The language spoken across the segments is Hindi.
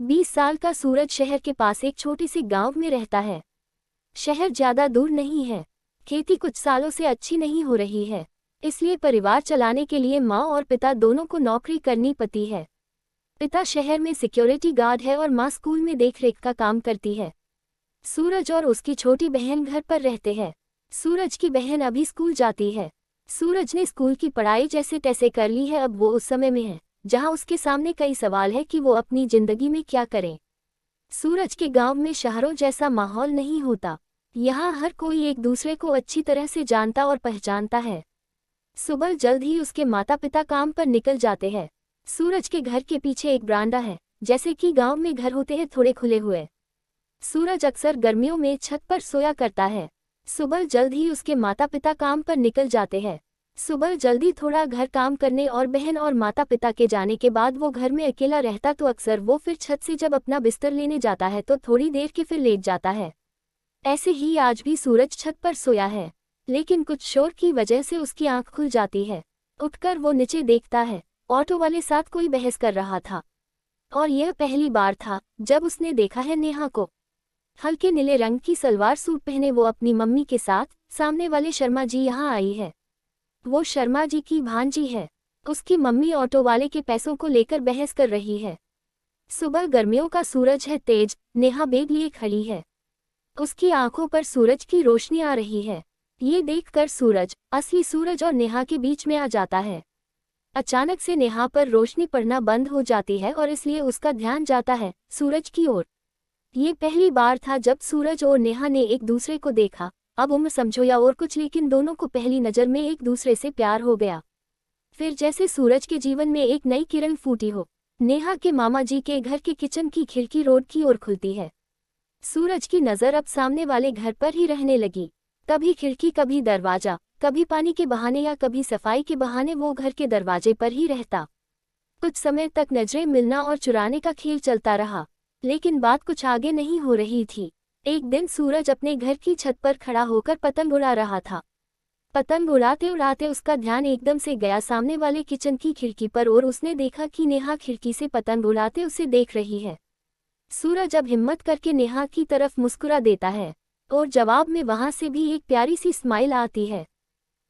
20 साल का सूरज शहर के पास एक छोटे से गांव में रहता है। शहर ज्यादा दूर नहीं है। खेती कुछ सालों से अच्छी नहीं हो रही है, इसलिए परिवार चलाने के लिए माँ और पिता दोनों को नौकरी करनी पड़ती है। पिता शहर में सिक्योरिटी गार्ड है और माँ स्कूल में देखरेख का काम करती है। सूरज और उसकी छोटी बहन घर पर रहते हैं। सूरज की बहन अभी स्कूल जाती है। सूरज ने स्कूल की पढ़ाई जैसे तैसे कर ली है। अब वो उस समय में है जहां उसके सामने कई सवाल है कि वो अपनी जिंदगी में क्या करे। सूरज के गांव में शहरों जैसा माहौल नहीं होता। यहाँ हर कोई एक दूसरे को अच्छी तरह से जानता और पहचानता है। सुबह जल्द ही उसके माता पिता काम पर निकल जाते हैं। सूरज के घर के पीछे एक बरामदा है, जैसे कि गांव में घर होते हैं, थोड़े खुले हुए। सूरज अक्सर गर्मियों में छत पर सोया करता है। सुबह जल्द ही उसके माता पिता काम पर निकल जाते हैं। सुबह जल्दी थोड़ा घर काम करने और बहन और माता पिता के जाने के बाद वो घर में अकेला रहता तो अक्सर वो फिर छत से जब अपना बिस्तर लेने जाता है तो थोड़ी देर के फिर लेट जाता है। ऐसे ही आज भी सूरज छत पर सोया है, लेकिन कुछ शोर की वजह से उसकी आंख खुल जाती है। उठकर वो नीचे देखता है। ऑटो वाले साथ कोई बहस कर रहा था और यह पहली बार था जब उसने देखा है नेहा को। हल्के नीले रंग की सलवार सूट पहने वो अपनी मम्मी के साथ सामने वाले शर्मा जी यहाँ आई है। वो शर्मा जी की भांजी है। उसकी मम्मी ऑटो वाले के पैसों को लेकर बहस कर रही है। सुबह गर्मियों का सूरज है तेज। नेहा बैग लिए खड़ी है। उसकी आंखों पर सूरज की रोशनी आ रही है। ये देखकर सूरज, असली सूरज और नेहा के बीच में आ जाता है। अचानक से नेहा पर रोशनी पड़ना बंद हो जाती है और इसलिए उसका ध्यान जाता है सूरज की ओर। ये पहली बार था जब सूरज और नेहा ने एक दूसरे को देखा। अब उम्र समझो या और कुछ, लेकिन दोनों को पहली नज़र में एक दूसरे से प्यार हो गया। फिर जैसे सूरज के जीवन में एक नई किरण फूटी हो। नेहा के मामा जी के घर के किचन की खिड़की रोड की ओर खुलती है। सूरज की नज़र अब सामने वाले घर पर ही रहने लगी। कभी खिड़की, कभी दरवाजा, कभी पानी के बहाने या कभी सफाई के बहाने वो घर के दरवाजे पर ही रहता। कुछ समय तक नजरें मिलना और चुराने का खेल चलता रहा, लेकिन बात कुछ आगे नहीं हो रही थी। एक दिन सूरज अपने घर की छत पर खड़ा होकर पतंग उड़ा रहा था। पतंग उड़ाते उड़ाते उसका ध्यान एकदम से गया सामने वाले किचन की खिड़की पर और उसने देखा कि नेहा खिड़की से पतंग उड़ाते उसे देख रही है। सूरज अब हिम्मत करके नेहा की तरफ मुस्कुरा देता है और जवाब में वहां से भी एक प्यारी सी स्माइल आती है।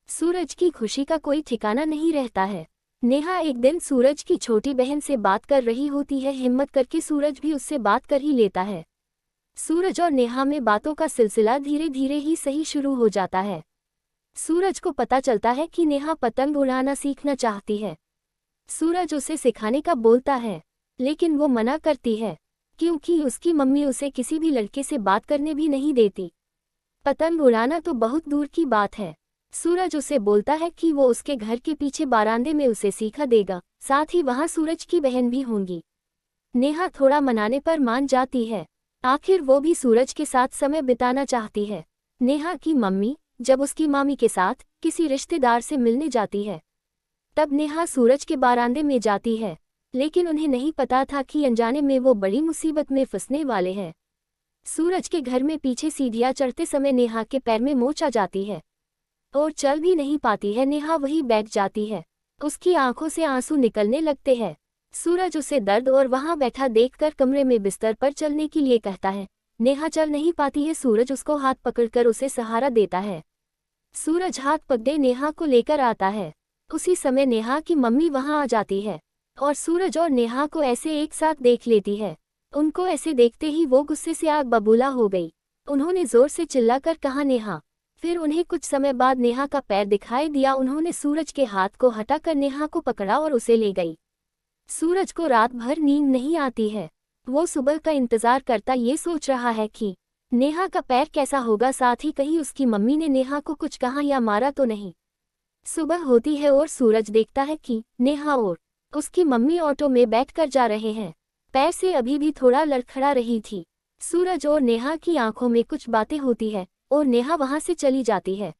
सूरज की खुशी का कोई ठिकाना नहीं रहता है। नेहा एक दिन सूरज की छोटी बहन से बात कर रही होती है। हिम्मत करके सूरज भी उससे बात कर ही लेता है। सूरज और नेहा में बातों का सिलसिला धीरे धीरे ही सही शुरू हो जाता है। सूरज को पता चलता है कि नेहा पतंग उड़ाना सीखना चाहती है। सूरज उसे सिखाने का बोलता है, लेकिन वो मना करती है क्योंकि उसकी मम्मी उसे किसी भी लड़के से बात करने भी नहीं देती। पतंग उड़ाना तो बहुत दूर की बात है। सूरज उसे बोलता है कि वो उसके घर के पीछे बारांदे में उसे सीखा देगा, साथ ही वहां सूरज की बहन भी होंगी। नेहा थोड़ा मनाने पर मान जाती है। आखिर वो भी सूरज के साथ समय बिताना चाहती है। नेहा की मम्मी जब उसकी मामी के साथ किसी रिश्तेदार से मिलने जाती है, तब नेहा सूरज के बारांदे में जाती है, लेकिन उन्हें नहीं पता था कि अनजाने में वो बड़ी मुसीबत में फंसने वाले हैं। सूरज के घर में पीछे सीढ़ियां चढ़ते समय नेहा के पैर में मोच आ जाती है और चल भी नहीं पाती है। नेहा वहीं बैठ जाती है। उसकी आंखों से आंसू निकलने लगते हैं। सूरज उसे दर्द और वहां बैठा देखकर कमरे में बिस्तर पर चलने के लिए कहता है। नेहा चल नहीं पाती है। सूरज उसको हाथ पकड़कर उसे सहारा देता है। सूरज हाथ पकड़े नेहा को लेकर आता है। उसी समय नेहा की मम्मी वहां आ जाती है और सूरज और नेहा को ऐसे एक साथ देख लेती है। उनको ऐसे देखते ही वो गुस्से से आग बबूला हो गई। उन्होंने जोर से चिल्लाकर कहा नेहा। फिर उन्हें कुछ समय बाद नेहा का पैर दिखाई दिया। उन्होंने सूरज के हाथ को हटाकर नेहा को पकड़ा और उसे ले गई। सूरज को रात भर नींद नहीं आती है। वो सुबह का इंतजार करता ये सोच रहा है कि नेहा का पैर कैसा होगा, साथ ही कहीं उसकी मम्मी ने नेहा को कुछ कहा या मारा तो नहीं। सुबह होती है और सूरज देखता है कि नेहा और उसकी मम्मी ऑटो में बैठकर जा रहे हैं। पैर से अभी भी थोड़ा लड़खड़ा रही थी। सूरज और नेहा की आंखों में कुछ बातें होती है और नेहा वहां से चली जाती है।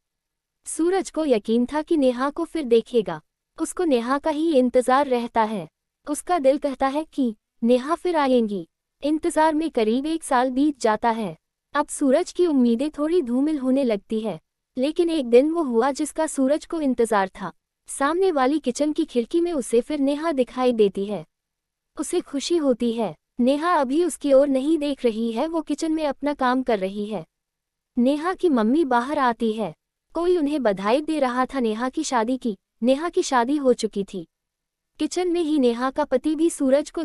सूरज को यकीन था कि नेहा को फिर देखेगा। उसको नेहा का ही इंतजार रहता है। उसका दिल कहता है कि नेहा फिर आएंगी। इंतजार में करीब 1 साल बीत जाता है। अब सूरज की उम्मीदें थोड़ी धूमिल होने लगती है, लेकिन एक दिन वो हुआ जिसका सूरज को इंतजार था। सामने वाली किचन की खिड़की में उसे फिर नेहा दिखाई देती है। उसे खुशी होती है। नेहा अभी उसकी ओर नहीं देख रही है, वो किचन में अपना काम कर रही है। नेहा की मम्मी बाहर आती है। कोई उन्हें बधाई दे रहा था नेहा की शादी की। नेहा की शादी हो चुकी थी। किचन में ही नेहा का पति भी सूरज को